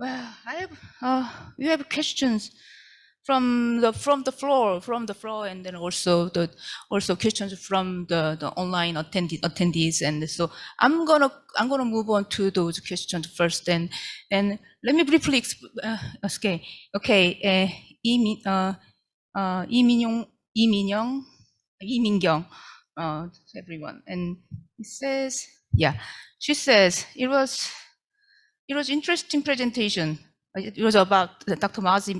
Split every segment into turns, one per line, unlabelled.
Well, we have questions from the floor, and then also questions from the online attendees, and so I'm gonna move on to those questions first, and let me briefly 이민경, everyone, and it says, she says it was interesting presentation. It was about Dr. Ma's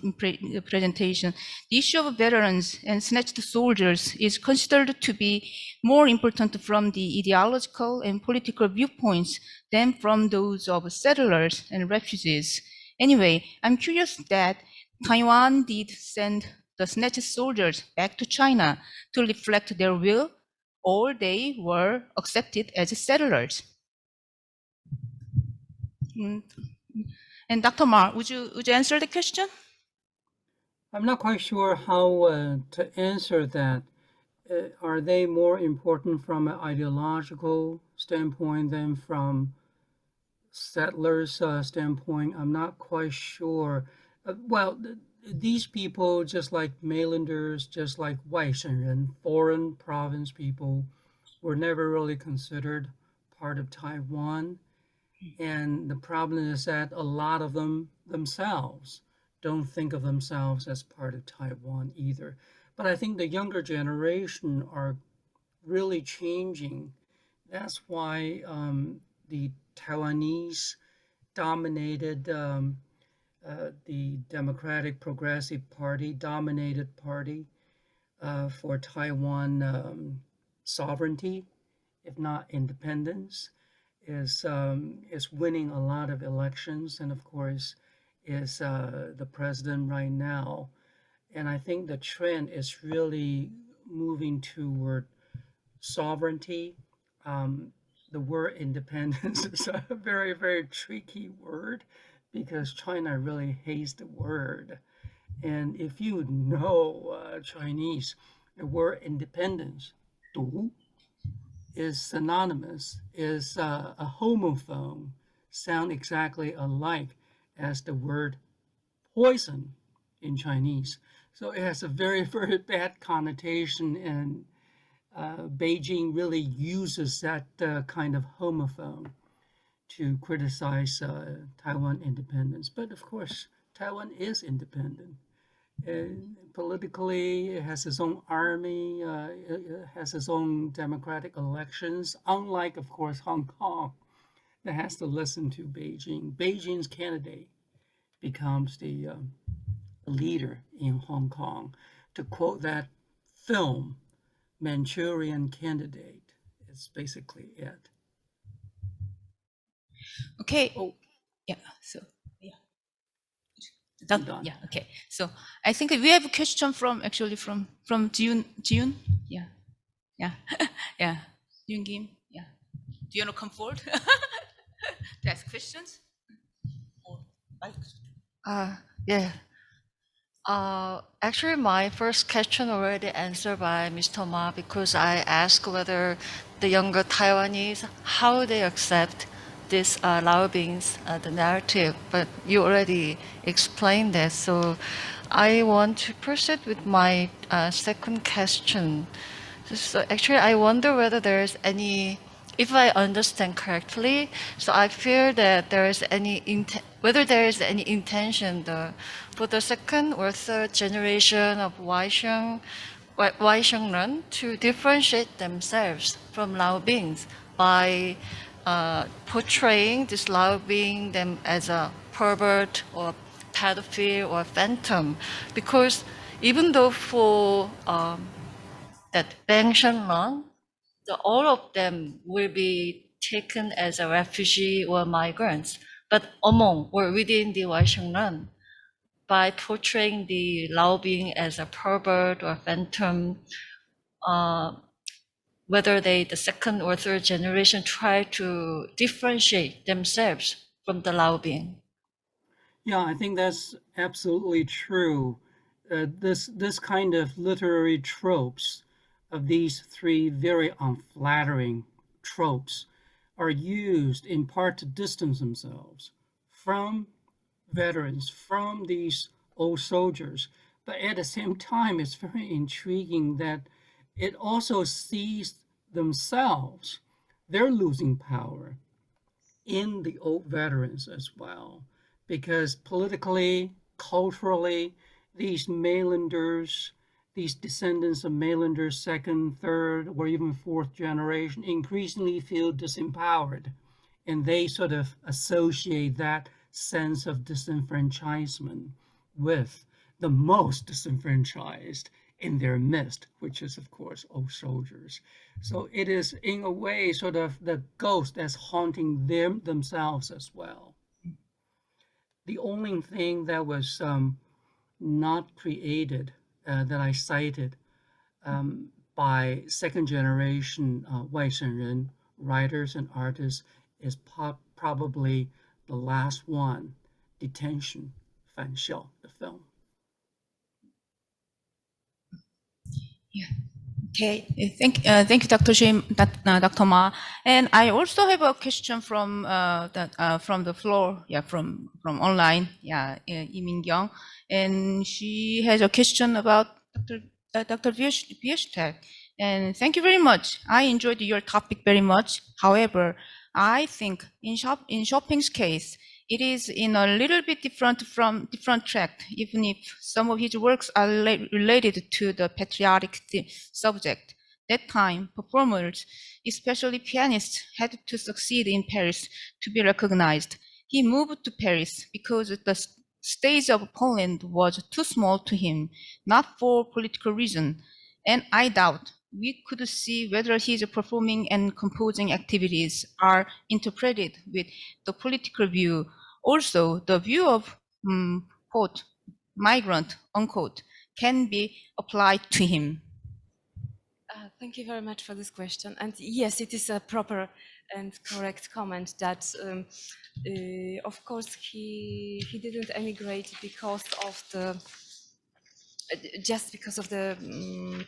presentation. The issue of veterans and snatched soldiers is considered to be more important from the ideological and political viewpoints than from those of settlers and refugees. Anyway, I'm curious that Taiwan did send the snatched soldiers back to China to reflect their will, or they were accepted as settlers. And Dr. Ma, would you answer the question?
I'm not quite sure how to answer that. Are they more important from an ideological standpoint than from settlers' standpoint? I'm not quite sure. Well, these people, just like mainlanders, just like 外省人, foreign province people, were never really considered part of Taiwan. And the problem is that a lot of them themselves don't think of themselves as part of Taiwan either. But I think the younger generation are really changing. That's why the Taiwanese dominated the Democratic Progressive Party, dominated party for Taiwan sovereignty, if not independence. Is winning a lot of elections, and of course is the president right now. And I think the trend is really moving toward sovereignty. The word independence is a very, very tricky word because China really hates the word. And if you know Chinese, the word independence, 独, is synonymous, is a homophone, sound exactly alike as the word poison in Chinese. So it has a very, very bad connotation, and Beijing really uses that kind of homophone to criticize Taiwan independence. But of course, Taiwan is independent. Politically, it has its own army, it has its own democratic elections, unlike, of course, Hong Kong, that has to listen to Beijing. Beijing's candidate becomes the leader in Hong Kong. To quote that film, Manchurian Candidate, it's basically it.
Okay. Oh, yeah. So. Yeah, okay. So I think we have a question from Jiun. Yeah. Yeah. Jiun Kim. Yeah. Do you want to come forward to ask questions?
Yeah. Actually, my first question already answered by Mr. Ma, because I asked whether the younger Taiwanese, how they accept this Lao beings, the narrative, but you already explained that. So I want to proceed with my second question. So actually, I wonder whether there is any, if I understand correctly, so I fear that there is any whether there is any intention for the second or third generation of Waishengren to differentiate themselves from Lao beings by portraying this Lao being them as a pervert or pedophile or phantom, because even though for that Bang Shenlong, all of them will be taken as a refugee or migrants, but among or within the Waishengren, by portraying the Lao being as a pervert or phantom, whether they, the second or third generation, try to differentiate themselves from the Lao being.
Yeah, I think that's absolutely true. This kind of literary tropes of these three very unflattering tropes are used in part to distance themselves from veterans, from these old soldiers. But at the same time, it's very intriguing that it also sees themselves, they're losing power in the old veterans as well, because politically, culturally, these mainlanders, these descendants of mainlanders, second, third, or even fourth generation, increasingly feel disempowered. And they sort of associate that sense of disenfranchisement with the most disenfranchised in their midst, which is, of course, old soldiers. So it is, in a way, sort of the ghost that's haunting themselves as well. The only thing that was not created that I cited by second generation 外省人 writers and artists is probably the last one, Detention, 返校, the film.
Yeah. Okay. Thank you, Dr. Dr. Ma. And I also have a question from the floor. Yeah, from online. Yeah, Lee Min-kyung, and she has a question about Dr. Bierstedt. And thank you very much. I enjoyed your topic very much. However, I think in Shopping's case, it is in a little bit different track, even if some of his works are related to the patriotic subject. That time, performers, especially pianists, had to succeed in Paris to be recognized. He moved to Paris because the stage of Poland was too small to him, not for political reason. And I doubt we could see whether his performing and composing activities are interpreted with the political view. Also, the view of, quote, migrant, unquote, can be applied to him.
Thank you very much for this question. And yes, it is a proper and correct comment that, of course, he didn't emigrate because of the just because of the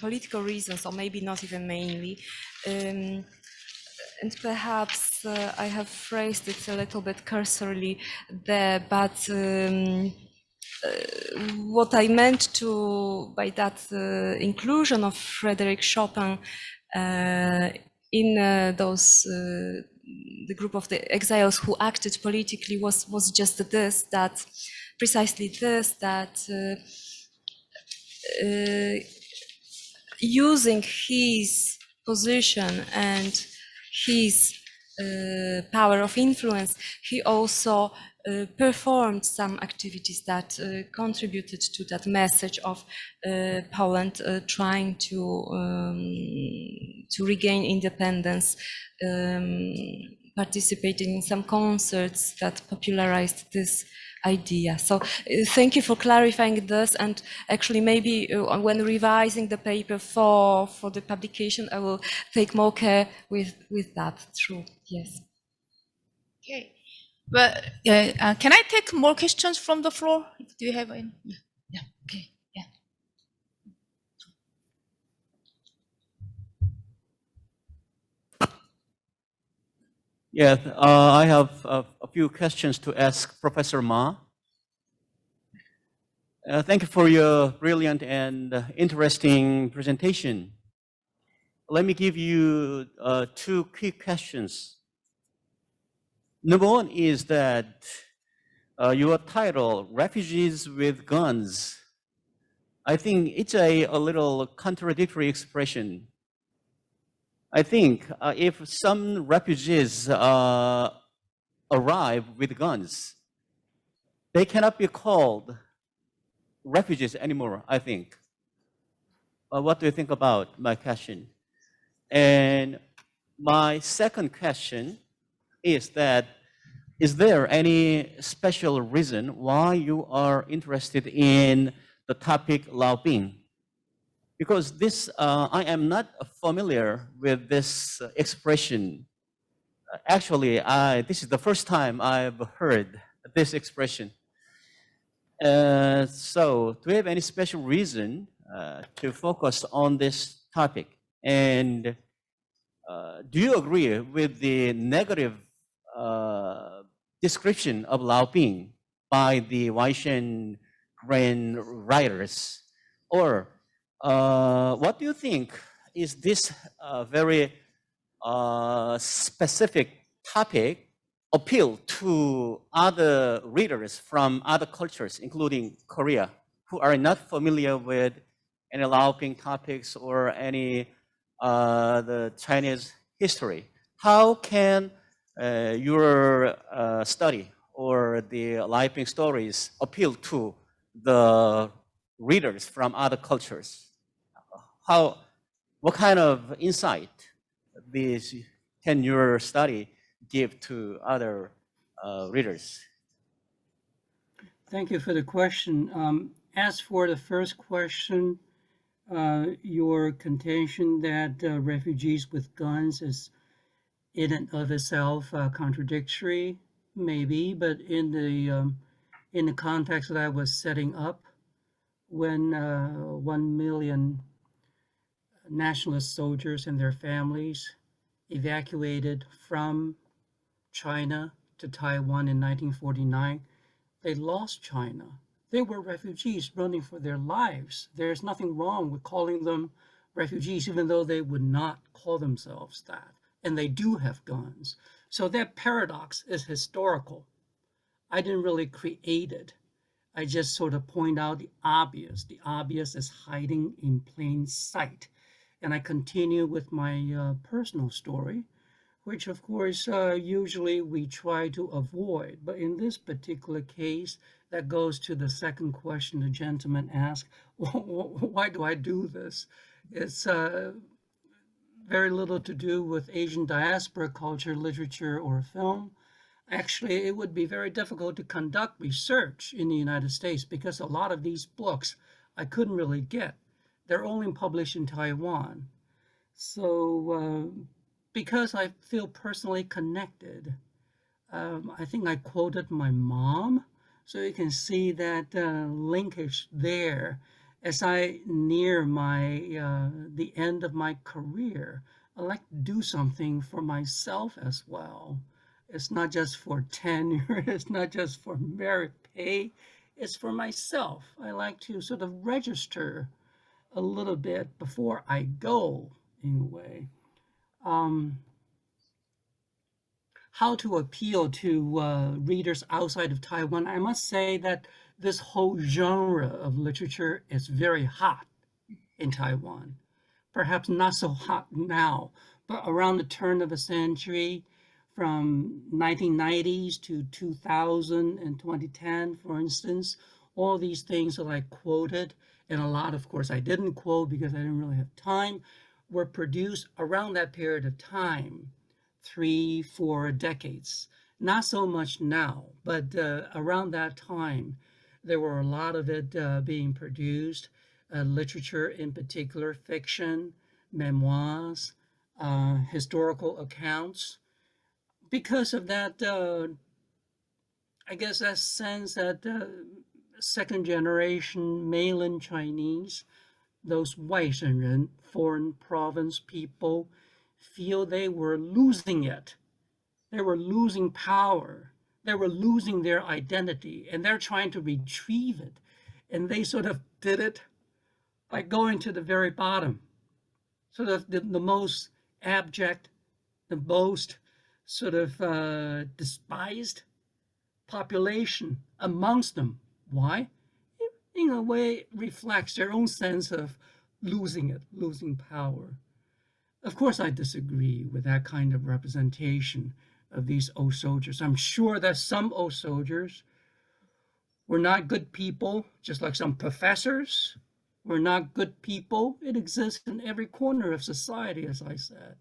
political reasons, or maybe not even mainly. And perhaps I have phrased it a little bit cursorily there, but what I meant by that inclusion of Frédéric Chopin in the group of the exiles who acted politically was just this, that precisely this, that using his position and his power of influence, he also performed some activities that contributed to that message of Poland trying to regain independence, participating in some concerts that popularized this idea. So thank you for clarifying this, and actually maybe when revising the paper for the publication, I will take more care with that. True. Yes.
Okay. But can I take more questions from the floor? Do you have any? Yeah. Okay. Yeah.
Yeah, I have a few questions to ask Professor Ma. Thank you for your brilliant and interesting presentation. Let me give you two quick questions. Number one is that your title, Refugees with Guns, I think it's a little contradictory expression. I think if some refugees arrive with guns, they cannot be called refugees anymore, I think. What do you think about my question? And my second question is that, is there any special reason why you are interested in the topic Lao Bing? Because this, I am not familiar with this expression. Actually, this is the first time I've heard this expression. So, do you have any special reason to focus on this topic? And do you agree with the negative description of Lao Bing by the Waishan grand writers? Or what do you think is this very specific topic appeal to other readers from other cultures, including Korea, who are not familiar with any Laoping topics or any the Chinese history? How can your study or the Laoping stories appeal to the readers from other cultures? What kind of insight can your study give to other readers?
Thank you for the question. As for the first question, your contention that refugees with guns is in and of itself contradictory, maybe, but in the context that I was setting up, when 1 million nationalist soldiers and their families evacuated from China to Taiwan in 1949, they lost China. They were refugees running for their lives. There's nothing wrong with calling them refugees, even though they would not call themselves that. And they do have guns. So that paradox is historical. I didn't really create it. I just sort of point out the obvious. The obvious is hiding in plain sight. And I continue with my personal story, which of course usually we try to avoid. But in this particular case, that goes to the second question the gentleman asked, why do I do this? It's very little to do with Asian diaspora culture, literature, or film. Actually, it would be very difficult to conduct research in the United States because a lot of these books I couldn't really get. They're only published in Taiwan. So because I feel personally connected, I think I quoted my mom, so you can see that linkage there. As I near the end of my career, I like to do something for myself as well. It's not just for tenure, it's not just for merit pay, it's for myself. I like to sort of register a little bit before I go, in a way. How to appeal to readers outside of Taiwan? I must say that this whole genre of literature is very hot in Taiwan. Perhaps not so hot now, but around the turn of the century, from 1990s to 2000 and 2010, for instance, all these things that I quoted, and a lot, of course, I didn't quote because I didn't really have time, were produced around that period of time, 3-4 decades. Not so much now, but around that time, there were a lot of it being produced, literature in particular, fiction, memoirs, historical accounts. Because of that, I guess that sense that second generation mainland Chinese, those 外省人, foreign province people, feel they were losing it. They were losing power. They were losing their identity, and they're trying to retrieve it. And they sort of did it by going to the very bottom, sort of the most abject, the most sort of despised population amongst them. Why? It, in a way, reflects their own sense of losing it, losing power. Of course, I disagree with that kind of representation of these old soldiers. I'm sure that some old soldiers were not good people, just like some professors were not good people. It exists in every corner of society, as I said.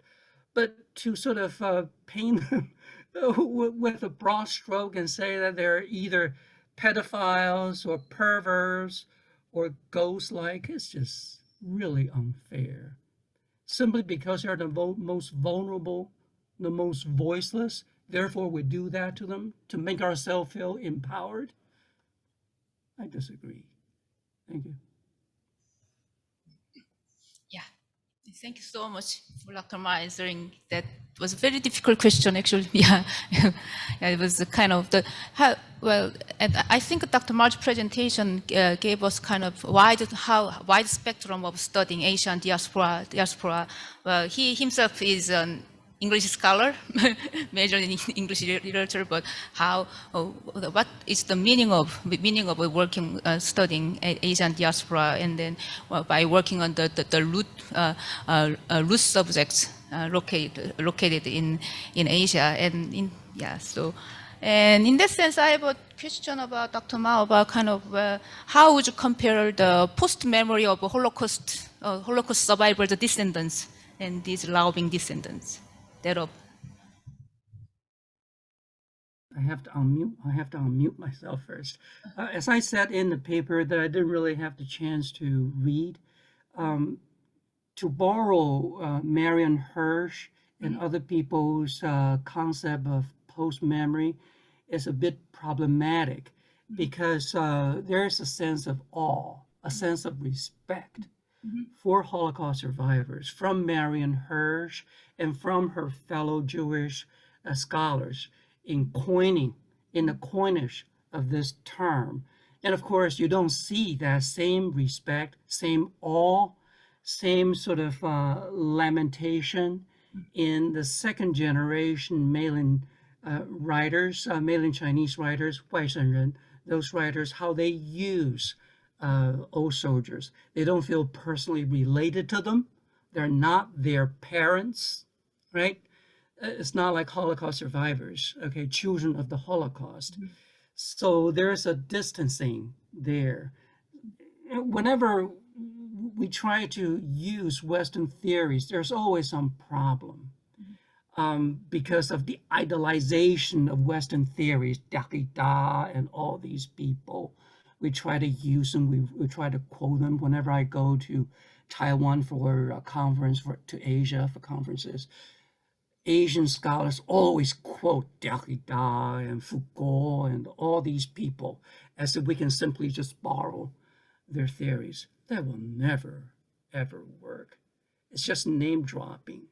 But to sort of paint them with a broad stroke and say that they're either pedophiles or perverts or ghost-like, it's just really unfair. Simply because they're the most vulnerable, the most voiceless, therefore we do that to them to make ourselves feel empowered? I disagree. Thank you.
Yeah, Thank you so much for Dr. Ma answering that. Was a very difficult question, actually. Yeah, yeah, it was kind of the and I think Dr. Ma's presentation gave us kind of wide spectrum of studying Asian diaspora. Well, he himself is an English scholar, majored in English literature, but what is the meaning of working, studying Asian diaspora, and then by working on the root subjects located in Asia, and and in that sense, I have a question about Dr. Ma about kind of how would you compare the post-memory of Holocaust survivors, the descendants, and these Laobing descendants?
I have to unmute myself first. As I said in the paper that I didn't really have the chance to read, to borrow Marion Hirsch and other people's concept of post-memory is a bit problematic because there's a sense of awe, a sense of respect for Holocaust survivors from Marion Hirsch and from her fellow Jewish scholars in the coinage of this term. And of course, you don't see that same respect, same awe, same sort of lamentation in the second generation Mainland writers, Mainland Chinese writers, 外省人, those writers, how they use old soldiers. They don't feel personally related to them. They're not their parents, right? It's not like Holocaust survivors, okay, children of the Holocaust. So there's a distancing there. Whenever we try to use Western theories, there's always some problem because of the idolization of Western theories, Derrida and all these people. We try to use them, we try to quote them whenever I go to Taiwan for a conference, to Asia for conferences. Asian scholars always quote Derrida and Foucault and all these people as if we can simply just borrow their theories. That will never, ever work. It's just name dropping.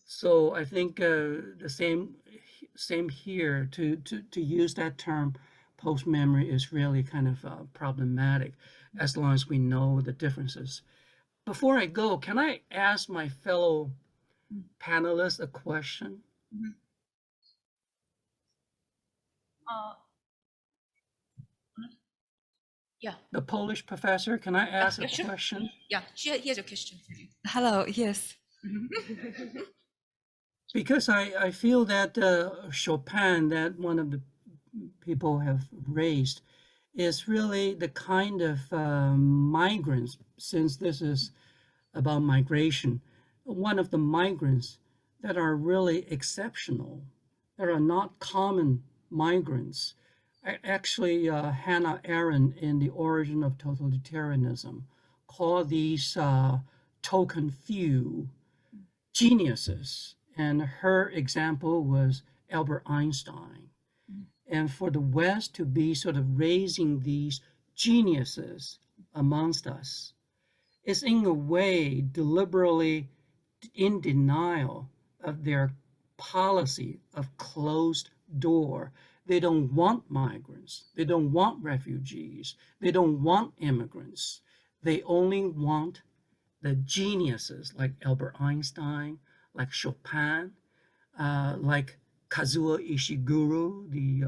So I think the same here, to use that term post-memory is really kind of problematic as long as we know the differences. Before I go, can I ask my fellow panelists a question?
Yeah.
The Polish professor, can I ask a
sure.
question?
Yeah, here's a question for you.
Hello, yes.
Because I feel that Chopin, that one of the people have raised, is really the kind of migrants, since this is about migration, one of the migrants that are really exceptional, that are not common migrants. Actually, Hannah Arendt in The Origin of Totalitarianism called these token few geniuses. And her example was Albert Einstein. And for the West to be sort of raising these geniuses amongst us is in a way deliberately in denial of their policy of closed door. They don't want migrants. They don't want refugees. They don't want immigrants. They only want the geniuses like Albert Einstein, like Chopin, like Kazuo Ishiguro, the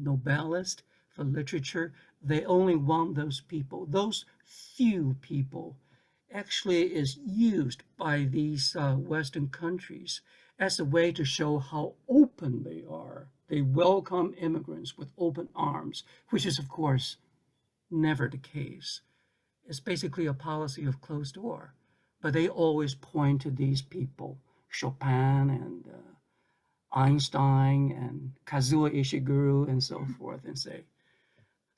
Nobelist for literature. They only want those people. Those few people actually is used by these Western countries as a way to show how open they are. They welcome immigrants with open arms, which is, of course, never the case. It's basically a policy of closed door. But they always point to these people, Chopin and Einstein and Kazuo Ishiguro and so forth, and say,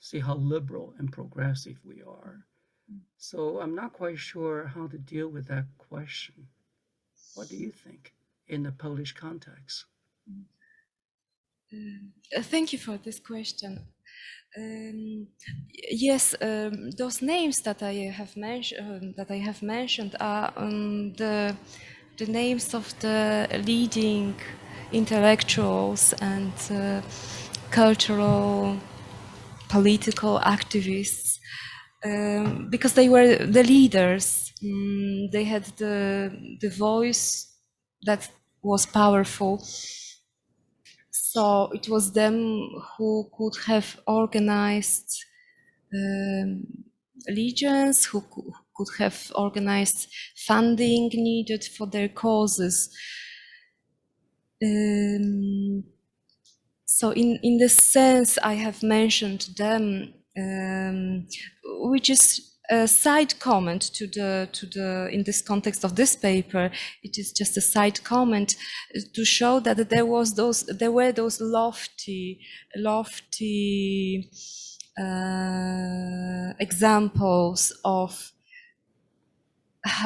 see how liberal and progressive we are. So I'm not quite sure how to deal with that question. What do you think in the Polish context?
Thank you for this question. Yes, those names that I have mentioned are the names of the leading intellectuals and cultural, political activists, because they were the leaders. They had the voice that was powerful. So it was them who could have organized legions, who could have organized funding needed for their causes. So in this sense, I have mentioned them, which is a side comment to the in this context of this paper. It is just a side comment to show that there were those lofty examples of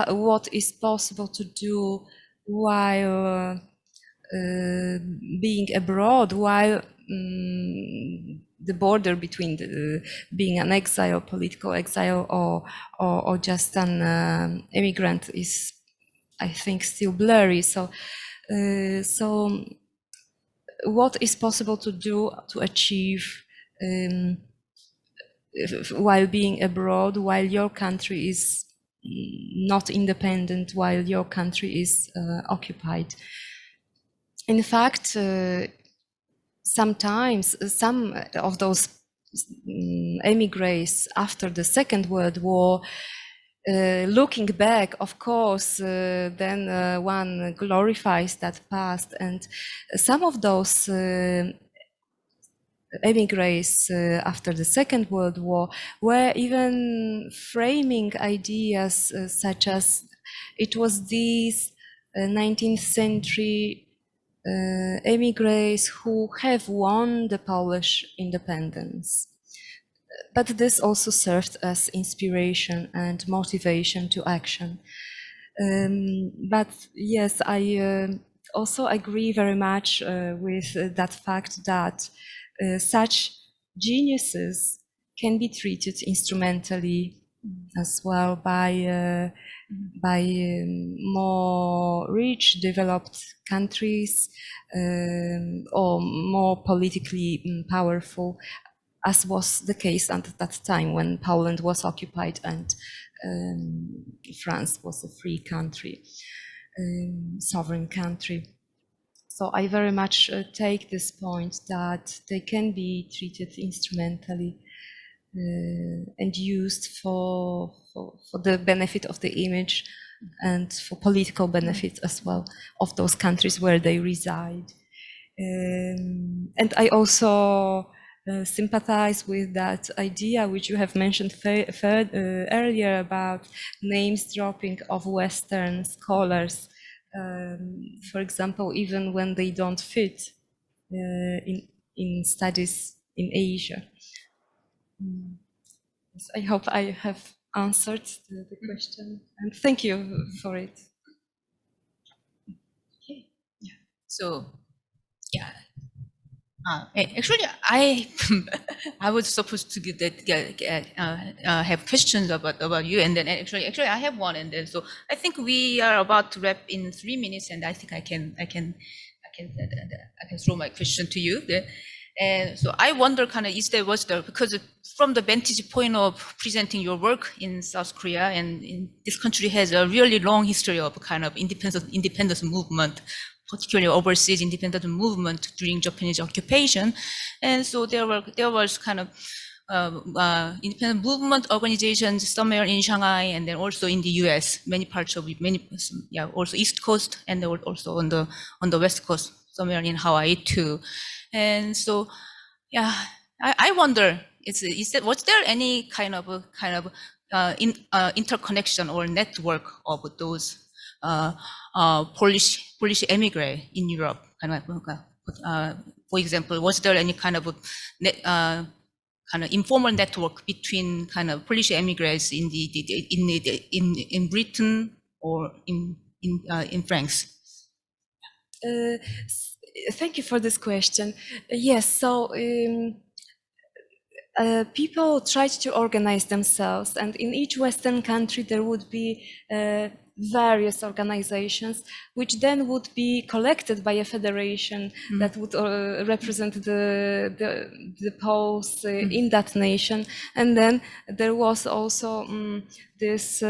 what is possible to do while being abroad, while the border between being an exile, political exile, or just an immigrant is, I think, still blurry. So what is possible to do to achieve while being abroad, while your country is not independent, while your country is occupied? In fact, sometimes some of those emigres after the Second World War, looking back, of course, then one glorifies that past, and some of those emigres after the Second World War were even framing ideas such as it was these 19th century emigres who have won the Polish independence. But this also served as inspiration and motivation to action. But yes, I also agree very much with that fact that such geniuses can be treated instrumentally as well by more rich, developed countries or more politically powerful, as was the case at that time when Poland was occupied and France was a free country, sovereign country. So I very much take this point that they can be treated instrumentally and used for the benefit of the image and for political benefit as well of those countries where they reside. And I also sympathize with that idea which you have mentioned earlier about names dropping of Western scholars, for example, even when they don't fit in studies in Asia. Yes, I hope I have answered the question, and thank you for it.
Okay. Yeah. So, yeah. Actually, I I was supposed to get that have questions about you, and then actually I have one, and then so I think we are about to wrap in 3 minutes, and I think I can throw my question to you. And so I wonder, kind of, because from the vantage point of presenting your work in South Korea, and this country has a really long history of kind of independence movement, particularly overseas independence movement during Japanese occupation. And so there was kind of independent movement organizations somewhere in Shanghai, and then also in the U.S., also East Coast, and also on the West Coast, somewhere in Hawaii too. And so, yeah, I wonder, was there any kind of interconnection or network of those Polish emigre in Europe? For example, was there any kind of informal network between kind of Polish emigres in Britain or in France?
Thank you for this question. Yes, so people tried to organize themselves, and in each Western country there would be various organizations, which then would be collected by a federation that would represent the Poles in that nation. And then there was also this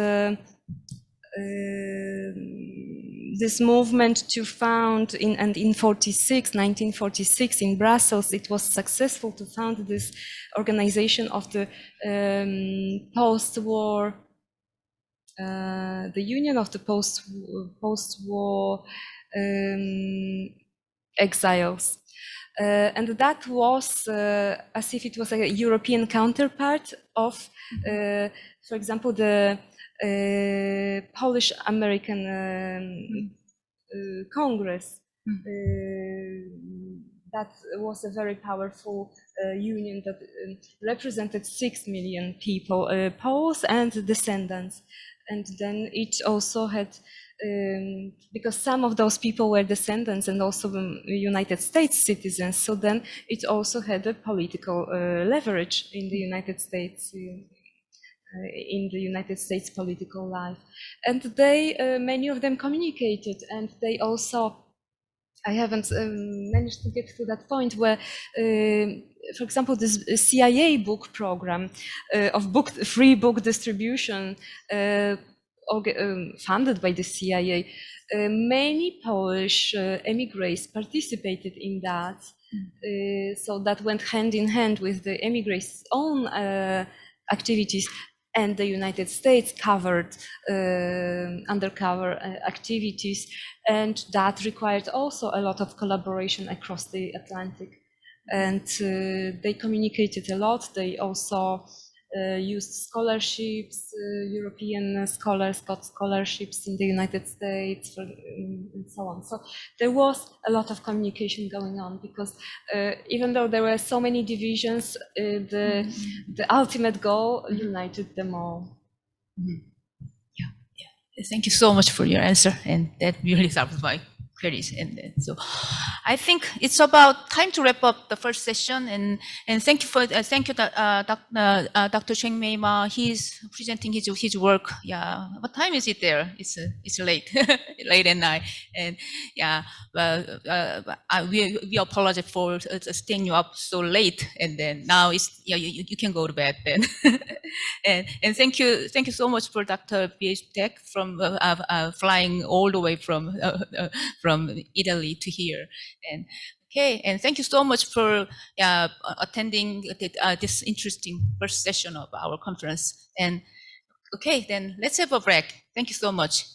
this movement to found in 1946 in Brussels, it was successful to found this organization of the post-war, the Union of the post-war exiles. And that was as if it was a European counterpart of, for example, the Polish-American Congress. That was a very powerful union that represented 6 million people, Poles and descendants. And then it also had, because some of those people were descendants and also United States citizens, so then it also had a political leverage in the United States. In the United States political life, and they many of them communicated, and they also, I haven't managed to get to that point where, for example, this CIA book program of free book distribution funded by the CIA, many Polish emigres participated in that, so that went hand in hand with the emigres' own activities. And the United States covered undercover activities, and that required also a lot of collaboration across the Atlantic. And they communicated a lot. They also used scholarships. European scholars got scholarships in the United States, and so on. So there was a lot of communication going on, because even though there were so many divisions, the ultimate goal united them all.
Yeah. Thank you so much for your answer, and that really solves my queries. And so I think it's about time to wrap up the first session, and thank you for Dr. Cheng Mei Ma. He's presenting his work. Yeah, what time is it there? It's late, late at night, and yeah, we apologize for staying you up so late, and then now it's you can go to bed then. and thank you so much for Dr. Biestek from flying all the way from Italy to here. And okay, and thank you so much for attending this interesting first session of our conference. And okay, then let's have a break. Thank you so much.